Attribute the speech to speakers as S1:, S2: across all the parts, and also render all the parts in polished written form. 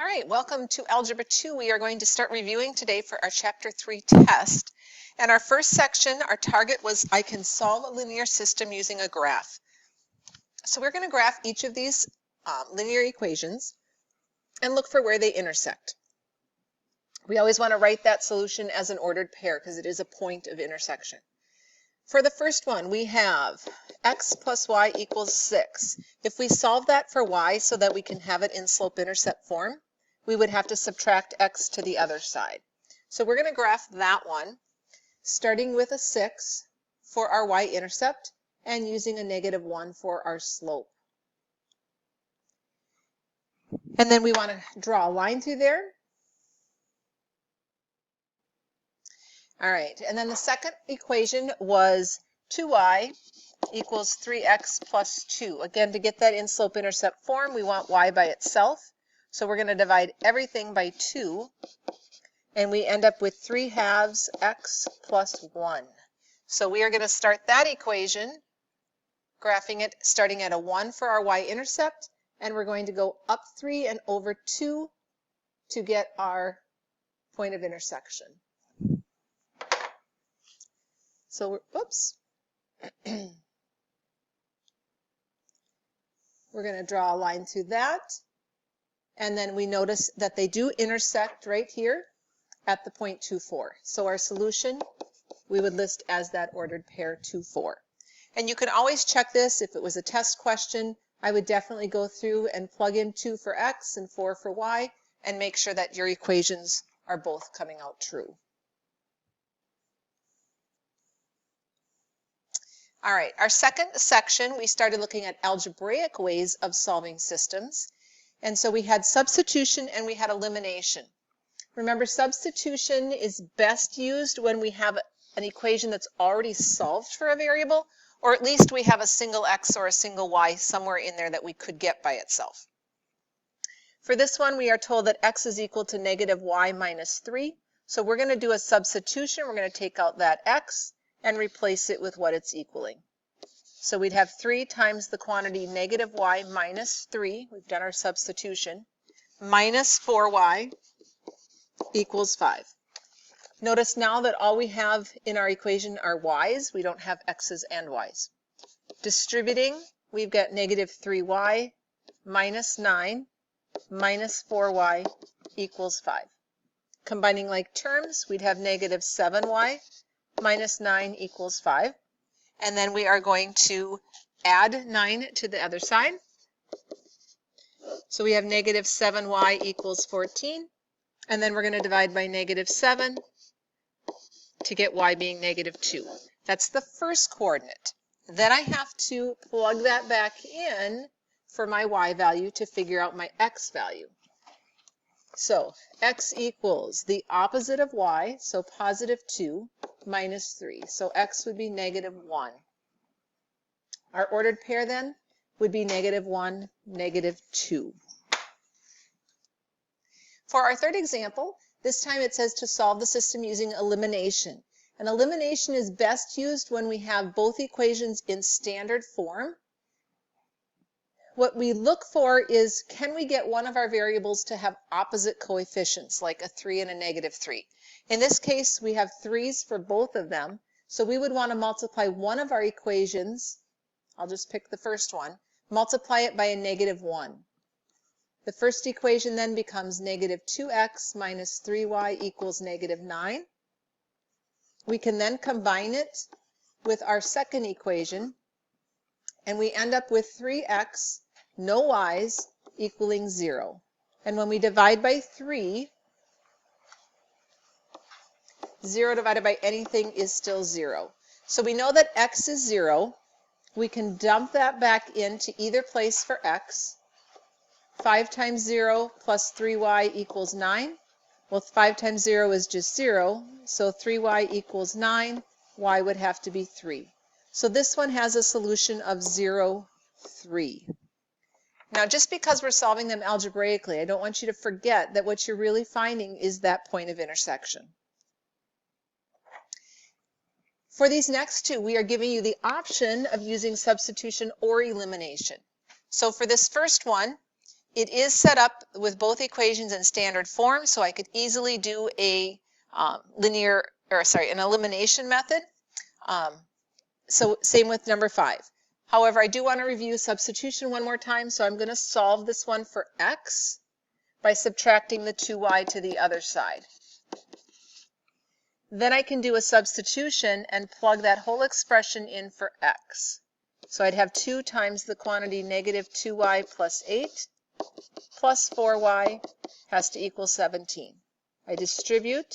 S1: All right, welcome to Algebra 2. We are going to start reviewing today for our Chapter 3 test. And our first section, our target was I can solve a linear system using a graph. So we're going to graph each of these linear equations and look for where they intersect. We always want to write that solution as an ordered pair because it is a point of intersection. For the first one, we have x plus y equals 6. If we solve that for y so that we can have it in slope-intercept form, we would have to subtract x to the other side. So we're going to graph that one, starting with a 6 for our y-intercept and using a -1 for our slope. And then we want to draw a line through there. All right, and then the second equation was 2y equals 3x plus 2. Again, to get that in slope-intercept form, we want y by itself. So we're going to divide everything by 2, and we end up with 3/2 x plus 1. So we are going to start that equation, graphing it, starting at a 1 for our y-intercept, and we're going to go up 3 and over 2 to get our point of intersection. So, we're going to draw a line through that. And then we notice that they do intersect right here at the point 2, 4. So our solution we would list as that ordered pair 2, 4. And you can always check this. If it was a test question, I would definitely go through and plug in 2 for x and 4 for y and make sure that your equations are both coming out true. All right, our second section, we started looking at algebraic ways of solving systems. And so we had substitution and we had elimination. Remember, substitution is best used when we have an equation that's already solved for a variable, or at least we have a single x or a single y somewhere in there that we could get by itself. For this one, we are told that x is equal to -y minus 3. So we're going to do a substitution. We're going to take out that x and replace it with what it's equaling. So we'd have 3 times the quantity -y minus 3, we've done our substitution, minus 4y equals 5. Notice now that all we have in our equation are y's, we don't have x's and y's. Distributing, we've got -3y minus 9 minus 4y equals 5. Combining like terms, we'd have -7y minus 9 equals 5. And then we are going to add 9 to the other side. So we have -7y equals 14. And then we're going to divide by -7 to get y being -2. That's the first coordinate. Then I have to plug that back in for my y value to figure out my x value. So x equals the opposite of y, so +2 minus 3. So x would be -1. Our ordered pair then would be -1, -2. For our third example, this time it says to solve the system using elimination. And elimination is best used when we have both equations in standard form. What we look for is, can we get one of our variables to have opposite coefficients, like a 3 and a -3? In this case, we have 3's for both of them, so we would want to multiply one of our equations. I'll just pick the first one, multiply it by a -1. The first equation then becomes -2x minus 3y equals -9. We can then combine it with our second equation, and we end up with 3x, no y's, equaling 0. And when we divide by 3, 0 divided by anything is still 0. So we know that x is 0. We can dump that back into either place for x. 5 times 0 plus 3y equals 9. Well, 5 times 0 is just 0, so 3y equals 9. Y would have to be 3. So this one has a solution of 0, 3. Now, just because we're solving them algebraically, I don't want you to forget that what you're really finding is that point of intersection. For these next two, we are giving you the option of using substitution or elimination. So for this first one, It is set up with both equations in standard form, so I could easily do a an elimination method. So same with number 5. However, I do want to review substitution one more time, so I'm going to solve this one for x by subtracting the 2y to the other side. Then I can do a substitution and plug that whole expression in for x. So I'd have 2 times the quantity negative 2y plus 8 plus 4y has to equal 17. I distribute.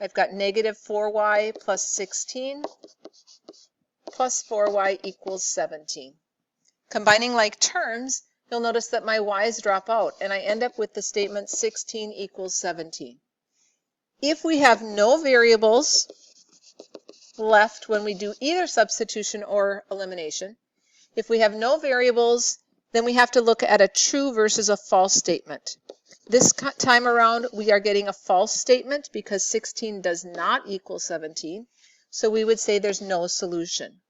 S1: I've got negative 4y plus 16 plus 4y equals 17. Combining like terms, you'll notice that my y's drop out, and I end up with the statement 16 equals 17. If we have no variables left when we do either substitution or elimination, if we have no variables, then we have to look at a true versus a false statement. This time around, we are getting a false statement because 16 does not equal 17, so we would say there's no solution.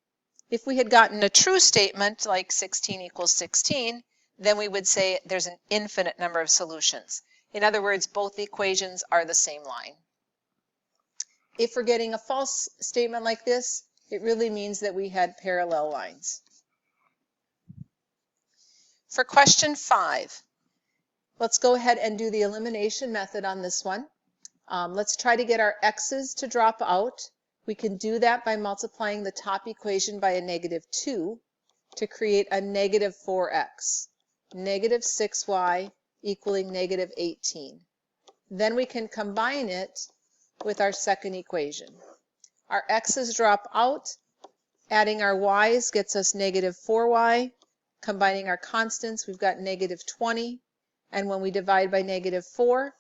S1: If we had gotten a true statement, like 16 equals 16, then we would say there's an infinite number of solutions. In other words, both equations are the same line. If we're getting a false statement like this, it really means that we had parallel lines. For question 5, let's go ahead and do the elimination method on this one. Let's try to get our x's to drop out. We can do that by multiplying the top equation by a negative 2 to create a negative 4x, negative 6y equaling negative 18. Then we can combine it with our second equation. Our x's drop out, adding our y's gets us negative 4y. Combining our constants, we've got negative 20, and when we divide by negative 4,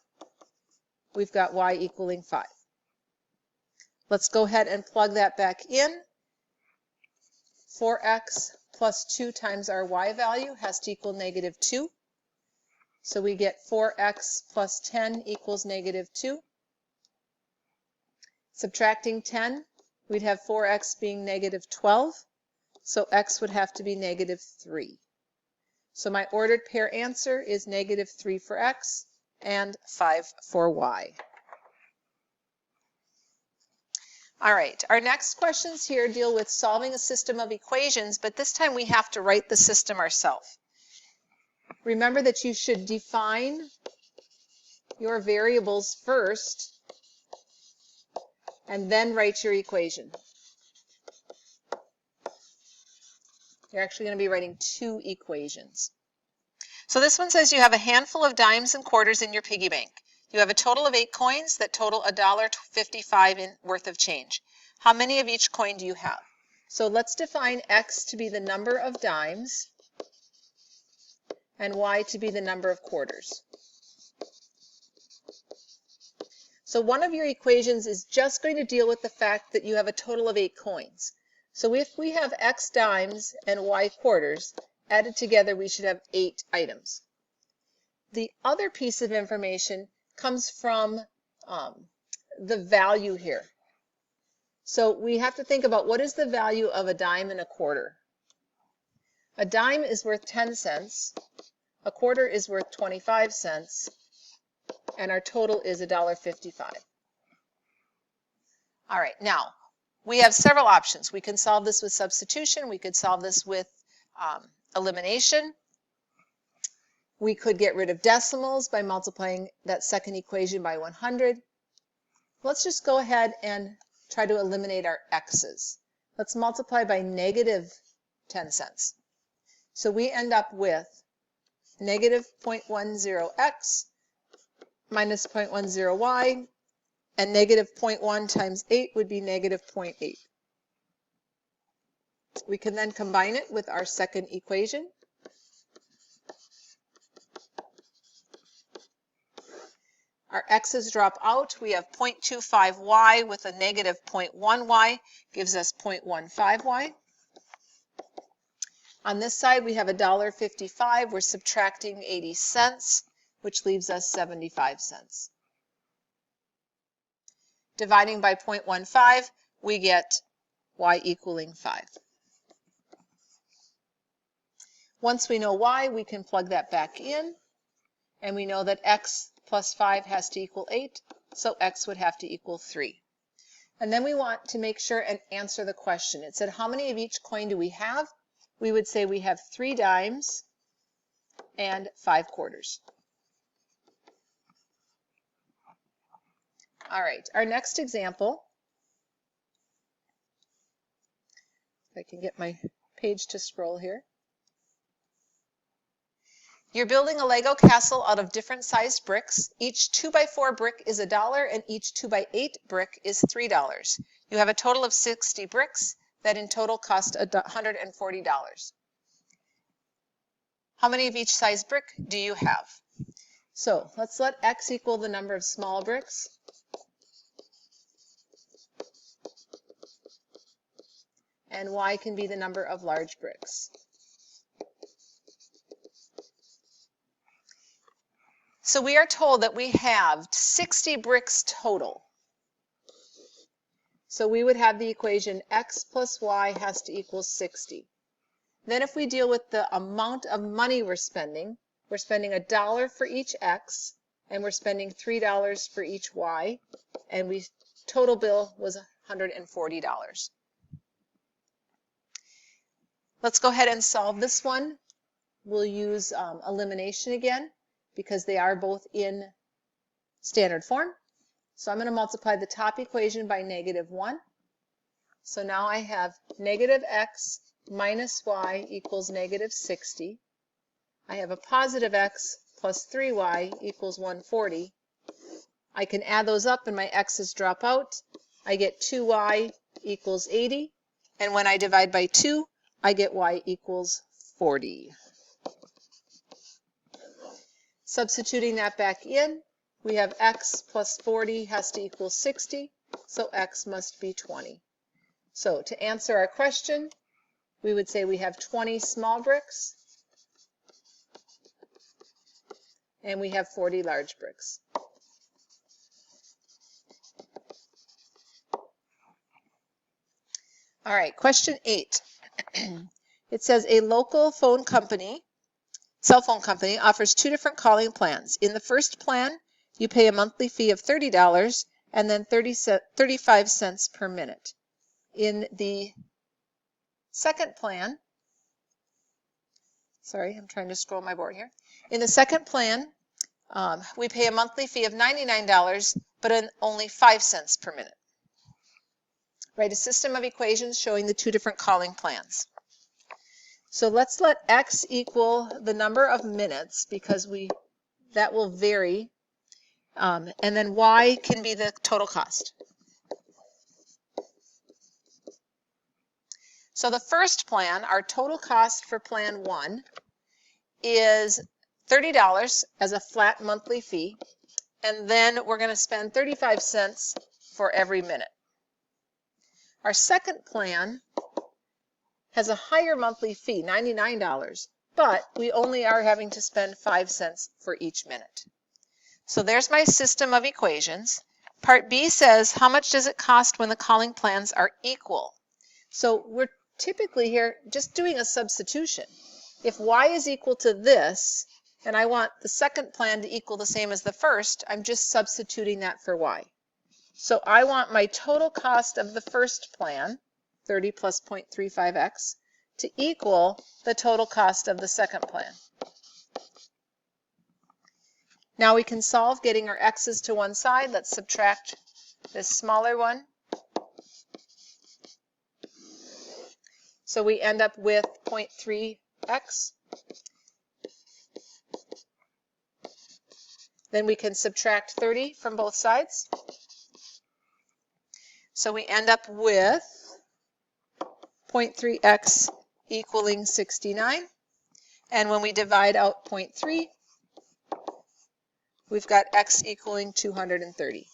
S1: we've got y equaling 5. Let's go ahead and plug that back in. 4x plus 2 times our y value has to equal negative 2. So we get 4x plus 10 equals negative 2. Subtracting 10, we'd have 4x being negative 12. So x would have to be negative 3. So my ordered pair answer is negative 3 for x and 5 for y. All right, our next questions here deal with solving a system of equations, but this time we have to write the system ourselves. Remember that you should define your variables first and then write your equation. You're actually going to be writing 2 equations. So this one says you have a handful of dimes and quarters in your piggy bank. You have a total of 8 coins that total $1.55 worth of change. How many of each coin do you have? So let's define x to be the number of dimes and y to be the number of quarters. So one of your equations is just going to deal with the fact that you have a total of 8 coins. So if we have x dimes and y quarters, added together we should have 8 items. The other piece of information comes from the value here. So we have to think about what is the value of a dime and a quarter. A dime is worth 10 cents, a quarter is worth 25 cents, and our total is $1.55. All right, now we have several options. We can solve this with substitution, we could solve this with elimination. We could get rid of decimals by multiplying that second equation by 100. Let's just go ahead and try to eliminate our x's. Let's multiply by negative 10 cents. So we end up with negative 0.10x minus 0.10y, and negative 0.1 times 8 would be negative 0.8. We can then combine it with our second equation. Our x's drop out. We have 0.25y with a negative 0.1y, gives us 0.15y. On this side, we have $1.55. We're subtracting 80 cents, which leaves us 75 cents. Dividing by 0.15, we get y equaling 5. Once we know y, we can plug that back in. And we know that x plus 5 has to equal 8, so x would have to equal 3. And then we want to make sure and answer the question. It said, how many of each coin do we have? We would say we have 3 dimes and 5 quarters. All right, our next example, if I can get my page to scroll here. You're building a Lego castle out of different sized bricks. Each 2x4 brick is $1 and each 2x8 brick is $3. You have a total of 60 bricks that in total cost $140. How many of each size brick do you have? So let's let x equal the number of small bricks. And y can be the number of large bricks. So we are told that we have 60 bricks total. So we would have the equation x plus y has to equal 60. Then if we deal with the amount of money we're spending $1 for each x, and we're spending $3 for each y, and total bill was $140. Let's go ahead and solve this one. We'll use elimination again, because they are both in standard form. So I'm going to multiply the top equation by -1. So now I have negative x minus y equals negative 60. I have a positive x plus 3y equals 140. I can add those up and my x's drop out. I get 2y equals 80. And when I divide by 2, I get y equals 40. Substituting that back in, we have x plus 40 has to equal 60, so x must be 20. So to answer our question, we would say we have 20 small bricks, and we have 40 large bricks. All right, question 8. It says a local cell phone company offers 2 different calling plans. In the first plan, you pay a monthly fee of $30 and then 35 cents per minute. In the second plan, sorry, I'm trying to scroll my board here. In the second plan, we pay a monthly fee of $99, but only 5 cents per minute. Write a system of equations showing the 2 different calling plans. So let's let x equal the number of minutes, because that will vary, and then y can be the total cost. So the first plan, our total cost for plan 1 is $30 as a flat monthly fee, and then we're going to spend 35 cents for every minute. Our second plan has a higher monthly fee, $99, but we only are having to spend 5 cents for each minute. So there's my system of equations. Part B says, how much does it cost when the calling plans are equal? So we're typically here just doing a substitution. If y is equal to this, and I want the second plan to equal the same as the first, I'm just substituting that for y. So I want my total cost of the first plan, 30 plus 0.35x, to equal the total cost of the second plan. Now we can solve getting our x's to one side. Let's subtract this smaller one. So we end up with 0.3x. Then we can subtract 30 from both sides. So we end up with 0.3x equaling 69. And when we divide out 0.3, we've got x equaling 230.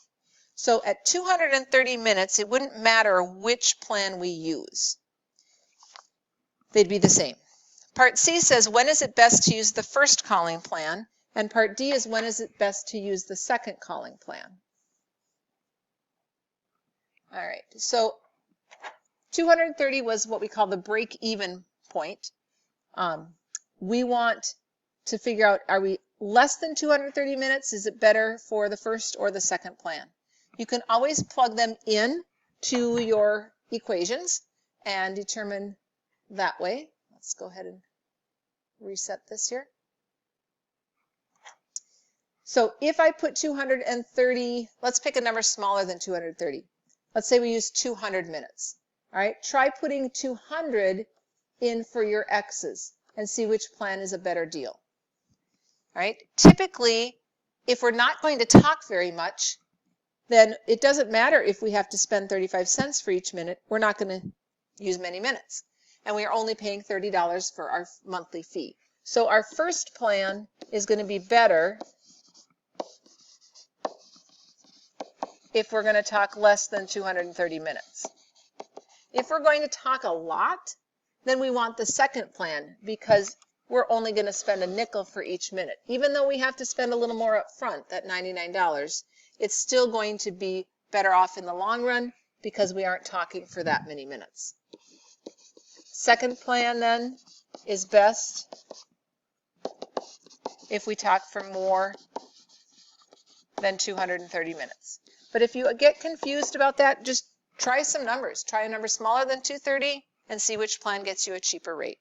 S1: So at 230 minutes, it wouldn't matter which plan we use. They'd be the same. Part C says, when is it best to use the first calling plan? And part D is, when is it best to use the second calling plan? All right, so 230 was what we call the break-even point. We want to figure out, less than 230 minutes? Is it better for the first or the second plan? You can always plug them in to your equations and determine that way. Let's go ahead and reset this here. So if I put 230, let's pick a number smaller than 230. Let's say we use 200 minutes. All right, try putting 200 in for your X's and see which plan is a better deal. All right, typically, if we're not going to talk very much, then it doesn't matter if we have to spend 35 cents for each minute. We're not going to use many minutes. And we are only paying $30 for our monthly fee. So our first plan is going to be better if we're going to talk less than 230 minutes. If we're going to talk a lot, then we want the second plan because we're only going to spend a nickel for each minute. Even though we have to spend a little more up front, that $99, it's still going to be better off in the long run because we aren't talking for that many minutes. Second plan then is best if we talk for more than 230 minutes. But if you get confused about that, just try some numbers. Try a number smaller than 230 and see which plan gets you a cheaper rate.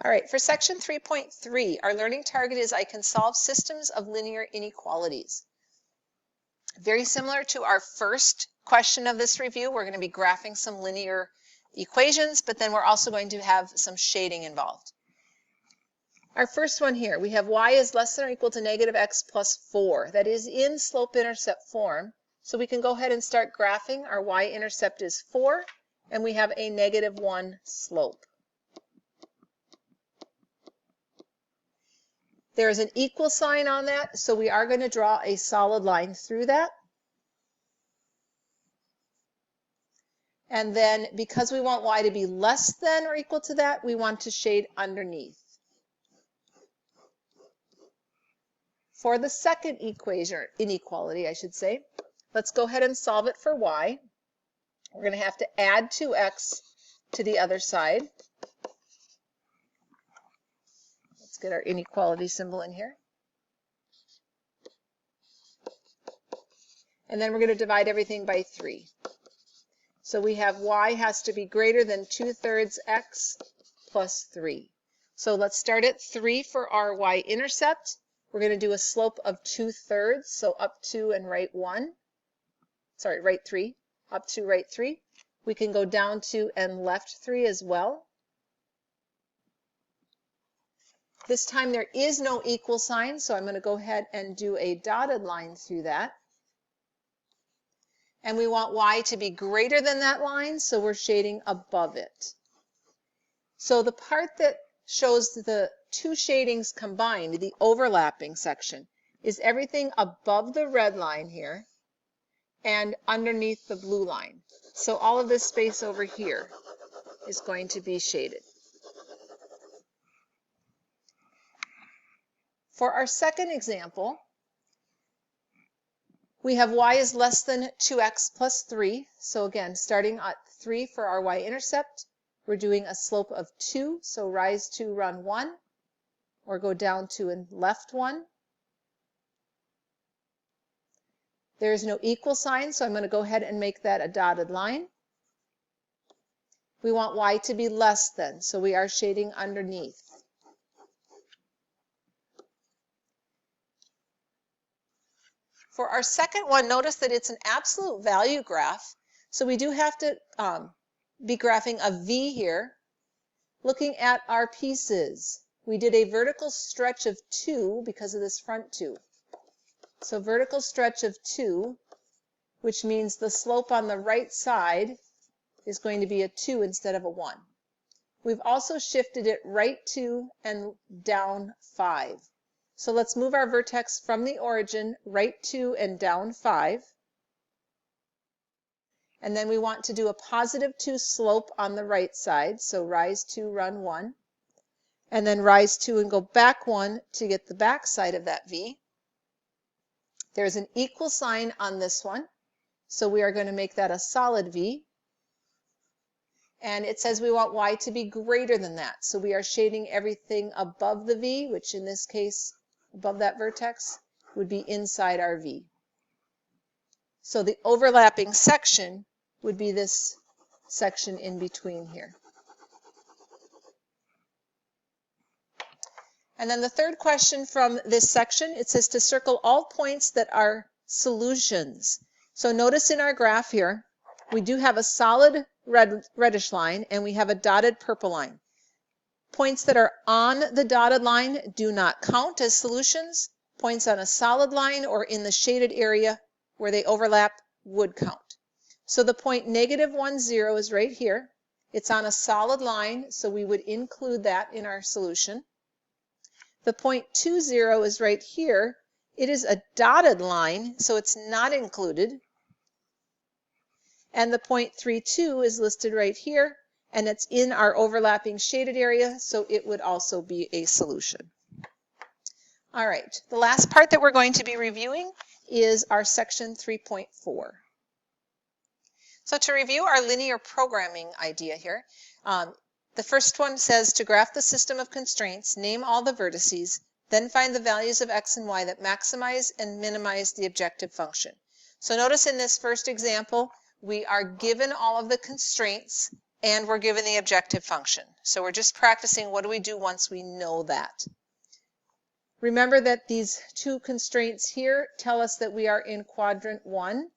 S1: All right, for section 3.3, our learning target is I can solve systems of linear inequalities. Very similar to our first question of this review, we're going to be graphing some linear equations, but then we're also going to have some shading involved. Our first one here, we have y is less than or equal to negative x plus 4. That is in slope-intercept form. So we can go ahead and start graphing. Our y-intercept is 4, and we have a -1 slope. There is an equal sign on that, so we are going to draw a solid line through that. And then because we want y to be less than or equal to that, we want to shade underneath. For the second equation, inequality, I should say, let's go ahead and solve it for y. We're going to have to add 2x to the other side. Let's get our inequality symbol in here. And then we're going to divide everything by 3. So we have y has to be greater than 2/3 x plus 3. So let's start at 3 for our y-intercept. We're going to do a slope of 2/3, so up 2 and right 1. Sorry, right 3. Up 2, right 3. We can go down 2 and left 3 as well. This time there is no equal sign, so I'm going to go ahead and do a dotted line through that. And we want y to be greater than that line, so we're shading above it. So the part that shows the two shadings combined, the overlapping section, is everything above the red line here and underneath the blue line. So all of this space over here is going to be shaded. For our second example, we have y is less than 2x plus 3. So again, starting at 3 for our y-intercept, we're doing a slope of 2. So rise 2, run 1, or go down 2 and left 1. There is no equal sign, so I'm going to go ahead and make that a dotted line. We want y to be less than, so we are shading underneath. For our second one, notice that it's an absolute value graph, so we do have to be graphing a V here. Looking at our pieces, we did a vertical stretch of 2 because of this front 2. So vertical stretch of 2, which means the slope on the right side is going to be a 2 instead of a 1. We've also shifted it right 2 and down 5. So let's move our vertex from the origin, right 2 and down 5. And then we want to do a positive 2 slope on the right side. So rise 2, run 1. And then rise 2 and go back 1 to get the back side of that V. There's an equal sign on this one. So we are going to make that a solid V. And it says we want y to be greater than that. So we are shading everything above the v, which in this case, above that vertex, would be inside our v. So the overlapping section would be this section in between here. And then the third question from this section, it says to circle all points that are solutions. So notice in our graph here, we do have a solid reddish line and we have a dotted purple line. Points that are on the dotted line do not count as solutions. Points on a solid line or in the shaded area where they overlap would count. So the point -1, 0 is right here. It's on a solid line, so we would include that in our solution. The point 2, 0 is right here. It is a dotted line, so it's not included. And the point 3, 2 is listed right here, and it's in our overlapping shaded area, so it would also be a solution. All right, the last part that we're going to be reviewing is our section 3.4. So to review our linear programming idea here, the first one says to graph the system of constraints, name all the vertices, then find the values of x and y that maximize and minimize the objective function. So notice in this first example, we are given all of the constraints and we're given the objective function. So we're just practicing what do we do once we know that. Remember that these two constraints here tell us that we are in quadrant 1.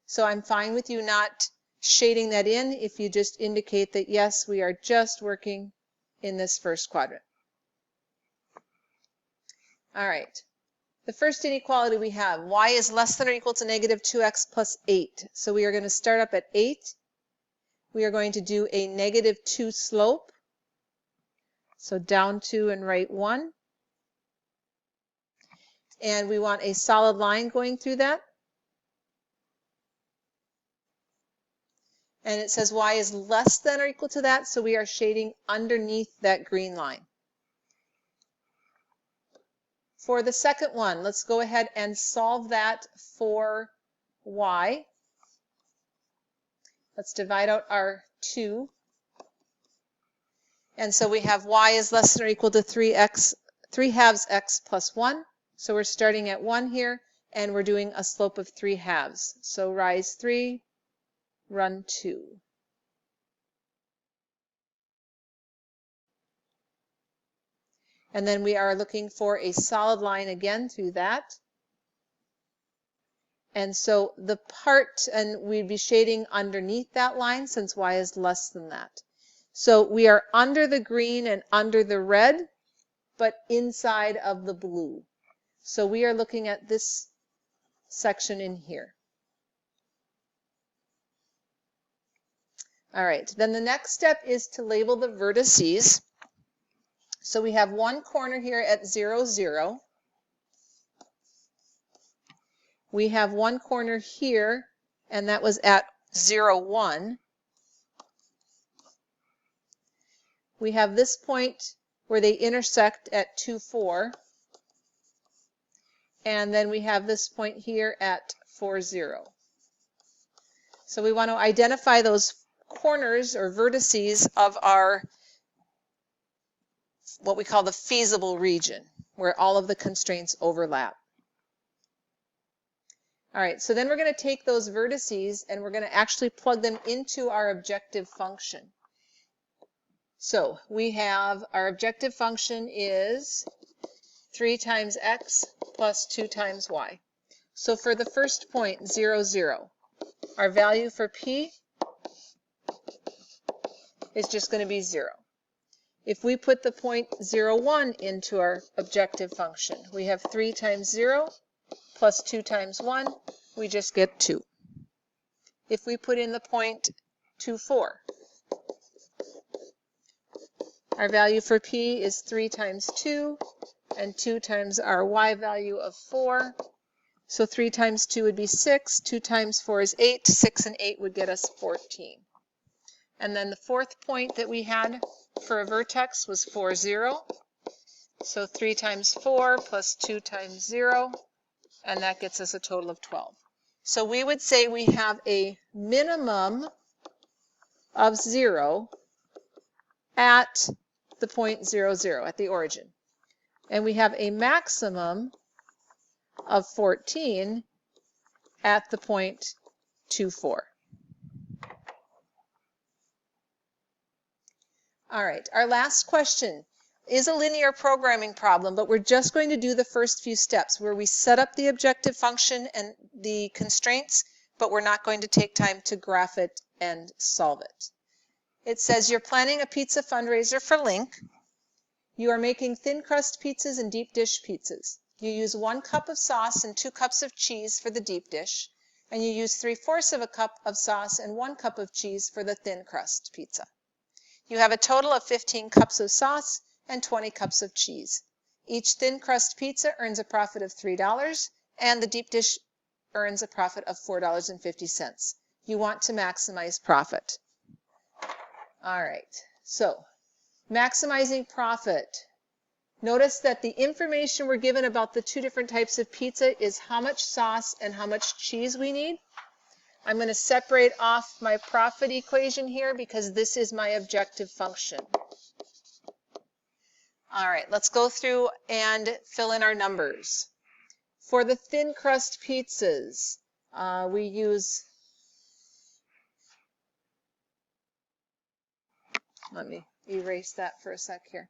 S1: So I'm fine with you not shading that in if you just indicate that yes, we are just working in this first quadrant. All right. The first inequality we have, y is less than or equal to -2x plus 8. So we are going to start up at 8. We are going to do a -2 slope. So down 2 and right 1. And we want a solid line going through that. And it says y is less than or equal to that, so we are shading underneath that green line. For the second one, let's go ahead and solve that for y. Let's divide out our 2. And so we have y is less than or equal to 3 halves x plus 1. So we're starting at 1 here, and we're doing a slope of 3 halves. So rise 3, run 2. And then we are looking for a solid line again through that. And so the part, and we'd be shading underneath that line since y is less than that. So we are under the green and under the red, but inside of the blue. So we are looking at this section in here. All right, then the next step is to label the vertices. So we have one corner here at 0, 0. We have one corner here, and that was at 0, 1. We have this point where they intersect at 2, 4. And then we have this point here at 4, 0. So we want to identify those corners or vertices of our, what we call the feasible region, where all of the constraints overlap. All right, so then we're going to take those vertices and we're going to actually plug them into our objective function. So we have our objective function is 3 times x plus 2 times y. So for the first point, 0, 0, our value for p is just going to be 0. If we put the point 0, 1 into our objective function, we have 3 times 0 plus 2 times 1, we just get 2. If we put in the point 2, 4, our value for p is 3 times 2, and 2 times our y value of 4. So 3 times 2 would be 6, 2 times 4 is 8, 6 and 8 would get us 14. And then the fourth point that we had for a vertex was 4, 0. So 3 times 4 plus 2 times 0, and that gets us a total of 12. So we would say we have a minimum of 0 at the point 0, 0, at the origin. And we have a maximum of 14 at the point 2, 4. All right, our last question is a linear programming problem, but we're just going to do the first few steps where we set up the objective function and the constraints, but we're not going to take time to graph it and solve it. It says you're planning a pizza fundraiser for Link. You are making thin crust pizzas and deep dish pizzas. You use 1 cup of sauce and 2 cups of cheese for the deep dish, and you use 3/4 of a cup of sauce and 1 cup of cheese for the thin crust pizza. You have a total of 15 cups of sauce and 20 cups of cheese. Each thin crust pizza earns a profit of $3, and the deep dish earns a profit of $4.50. You want to maximize profit. All right, so maximizing profit. Notice that the information we're given about the 2 different types of pizza is how much sauce and how much cheese we need. I'm going to separate off my profit equation here because this is my objective function. All right, let's go through and fill in our numbers. For the thin crust pizzas, we use, let me erase that for a sec here.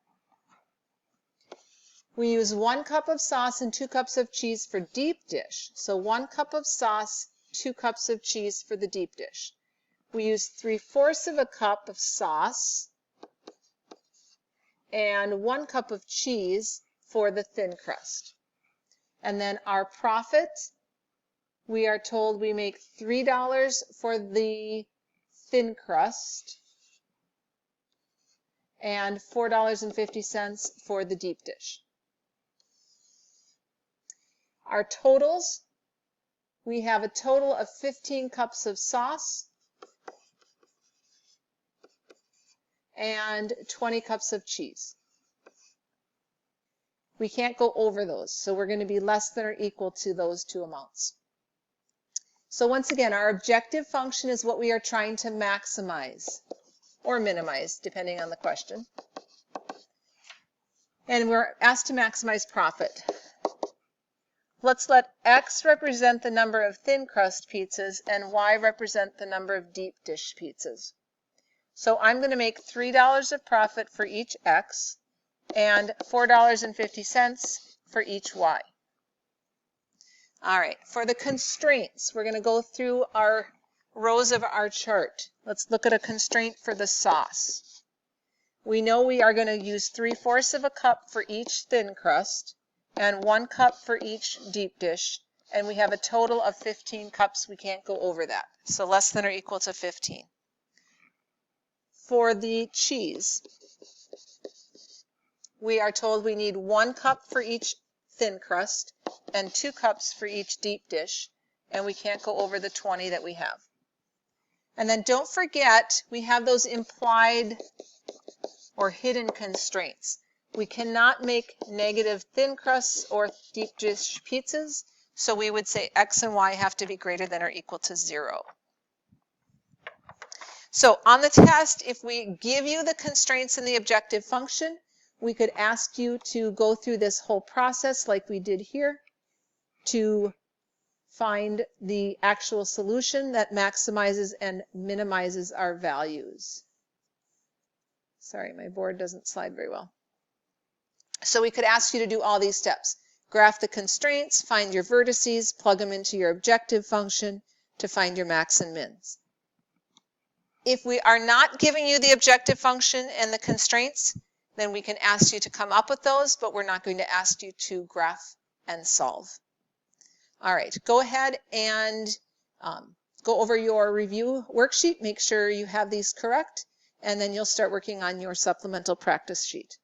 S1: We use 1 cup of sauce and 2 cups of cheese for deep dish. So 1 cup of sauce, 2 cups of cheese for the deep dish. We use 3/4 of a cup of sauce and 1 cup of cheese for the thin crust. And then our profit, we are told we make $3 for the thin crust and $4.50 for the deep dish. Our totals, we have a total of 15 cups of sauce and 20 cups of cheese. We can't go over those, so we're going to be less than or equal to those 2 amounts. So once again, our objective function is what we are trying to maximize or minimize, depending on the question. And we're asked to maximize profit. Let's let X represent the number of thin crust pizzas and Y represent the number of deep dish pizzas. So I'm going to make $3 of profit for each X and $4.50 for each Y. All right, for the constraints, we're going to go through our rows of our chart. Let's look at a constraint for the sauce. We know we are going to use 3/4 of a cup for each thin crust and 1 cup for each deep dish, and we have a total of 15 cups. We can't go over that, so less than or equal to 15. For the cheese, we are told we need 1 cup for each thin crust and 2 cups for each deep dish, and we can't go over the 20 that we have. And then don't forget, we have those implied or hidden constraints. We cannot make negative thin crusts or deep dish pizzas, so we would say X and Y have to be greater than or equal to 0. So on the test, if we give you the constraints in the objective function, we could ask you to go through this whole process like we did here to find the actual solution that maximizes and minimizes our values. Sorry, my board doesn't slide very well. So we could ask you to do all these steps. Graph the constraints, find your vertices, plug them into your objective function to find your max and mins. If we are not giving you the objective function and the constraints, then we can ask you to come up with those, but we're not going to ask you to graph and solve. All right, go ahead and go over your review worksheet, make sure you have these correct, and then you'll start working on your supplemental practice sheet.